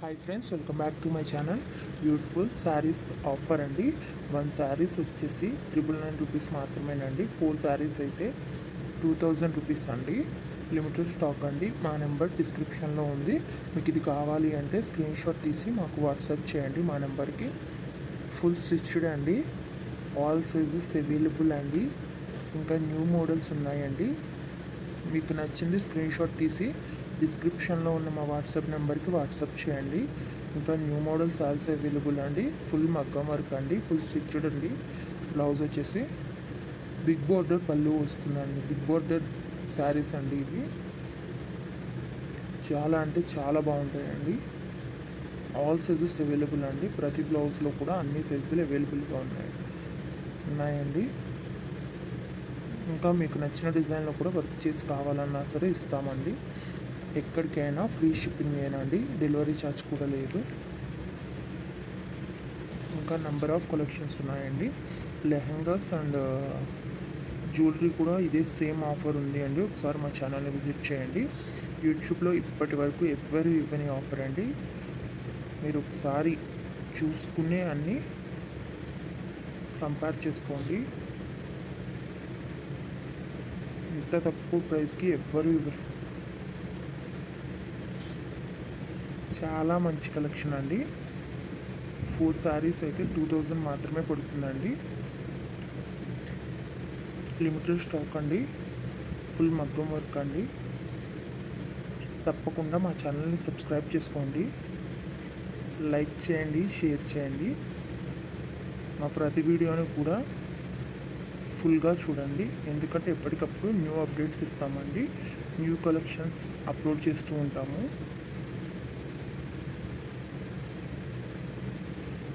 Hi friends, welcome back to my channel. Beautiful saris offer అండి. 1 శారీస్ వచ్చేసి 999 rupees మాత్రమేనండి. 4 శారీస్ అయితే 2000 రూపీస్ అండి. లిమిటెడ్ స్టాక్ అండి. మా నెంబర్ డిస్క్రిప్షన్లో ఉంది. మీకు ఇది కావాలి అంటే స్క్రీన్ షాట్ తీసి మాకు వాట్సాప్ చేయండి మా నెంబర్కి. ఫుల్ స్టిచ్డ్ అండి. ఆల్ సైజెస్ అవైలబుల్ అండి. ఇంకా న్యూ మోడల్స్ ఉన్నాయండి. మీకు నచ్చింది స్క్రీన్ షాట్ తీసి డిస్క్రిప్షన్లో ఉన్న మా వాట్సాప్ నెంబర్కి వాట్సాప్ చేయండి. ఇంకా న్యూ మోడల్స్ ఆల్సో అవైలబుల్ అండి. ఫుల్ మగ్గం వర్క్ అండి, ఫుల్ స్టిచ్డ్ అండి. బ్లౌజ్ వచ్చేసి బిగ్ బోర్డర్ పళ్ళు వస్తుందండి. బిగ్ బోర్డర్ శారీస్ అండి ఇవి. చాలా అంటే చాలా బాగుంటాయండి. ఆల్ సైజెస్ అవైలబుల్ అండి. ప్రతి బ్లౌజ్లో కూడా అన్ని సైజులు అవైలబుల్గా ఉన్నాయండి. ఇంకా మీకు నచ్చిన డిజైన్లో కూడా వర్క్ చేసి కావాలన్నా సరే ఇస్తామండి. ఎక్కడికైనా ఫ్రీ షిప్పింగ్ ఏనండి, డెలివరీ ఛార్జ్ కూడా లేదు. ఇంకా నెంబర్ ఆఫ్ కలెక్షన్స్ ఉన్నాయండి. లెహంగాస్ అండ్ జ్యువెలరీ కూడా ఇదే సేమ్ ఆఫర్ ఉంది అండి. ఒకసారి మా ఛానల్ని విజిట్ చేయండి. యూట్యూబ్లో ఇప్పటి వరకు ఎవ్వరు ఇవ్వని ఆఫర్ అండి. మీరు ఒకసారి చూసుకునే అన్నీ కంపేర్ చేసుకోండి. ఇంత తక్కువ ప్రైస్కి ఎవ్వరు ఇవ్వరు. చాలా మంచి కలెక్షన్ అండి. 4 శారీస్ అయితే 2000 మాత్రమే పడుతుందండి. లిమిటెడ్ స్టాక్ అండి. ఫుల్ మగ్గం వర్క్ అండి. తప్పకుండా మా ఛానల్ని సబ్స్క్రైబ్ చేసుకోండి, లైక్ చేయండి, షేర్ చేయండి. మా ప్రతి వీడియోని కూడా ఫుల్గా చూడండి, ఎందుకంటే ఎప్పటికప్పుడు న్యూ అప్డేట్స్ ఇస్తామండి. న్యూ కలెక్షన్స్ అప్లోడ్ చేస్తూ ఉంటాము.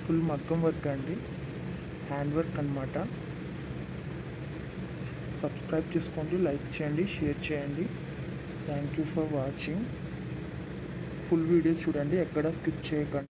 ఫుల్ మగ్గం వర్క్ అండి, హ్యాండ్ వర్క్ అన్నమాట. సబ్స్క్రైబ్ చేసుకోండి, లైక్ చేయండి, షేర్ చేయండి. Thank you for watching. Full video చూడండి, ఎక్కడ స్కిప్ చేయకండి.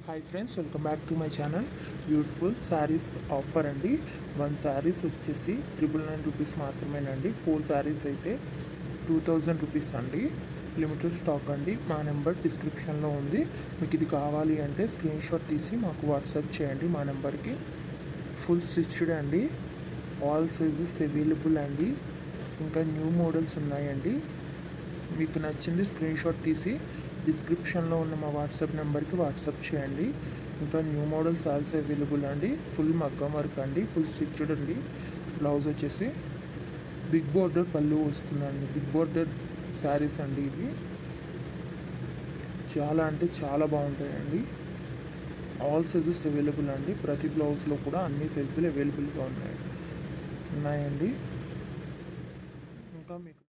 Hi friends, welcome back to my channel. Beautiful saris offer అండి. 1 శారీస్ వచ్చేసి 999 రూపీస్ మాత్రమేనండి. 4 శారీస్ అయితే 2000 రూపీస్ అండి. లిమిటెడ్ స్టాక్ అండి. మా నెంబర్ డిస్క్రిప్షన్లో ఉంది. మీకు ఇది కావాలి అంటే స్క్రీన్ షాట్ తీసి మాకు వాట్సాప్ చేయండి మా నెంబర్కి. ఫుల్ స్టిచ్డ్ అండి. ఆల్ సైజెస్ అవైలబుల్ అండి. ఇంకా న్యూ మోడల్స్ ఉన్నాయండి. మీకు నచ్చింది స్క్రీన్ షాట్ తీసి డిస్క్రిప్షన్లో ఉన్న మా వాట్సాప్ నెంబర్కి వాట్సాప్ చేయండి. ఇంకా న్యూ మోడల్స్ ఆల్సో అవైలబుల్ అండి. ఫుల్ మగ్గం వర్క్ అండి, ఫుల్ స్టిచ్డ్ అండి. బ్లౌజ్ వచ్చేసి బిగ్ బోర్డర్ పళ్ళు వస్తుందండి. బిగ్ బోర్డర్ శారీస్ అండి ఇవి. చాలా అంటే చాలా బాగుంటాయండి. ఆల్ సైజెస్ అవైలబుల్ అండి. ప్రతి బ్లౌజ్లో కూడా అన్ని సైజులు అవైలబుల్గా ఉన్నాయండి. ఇంకా మీకు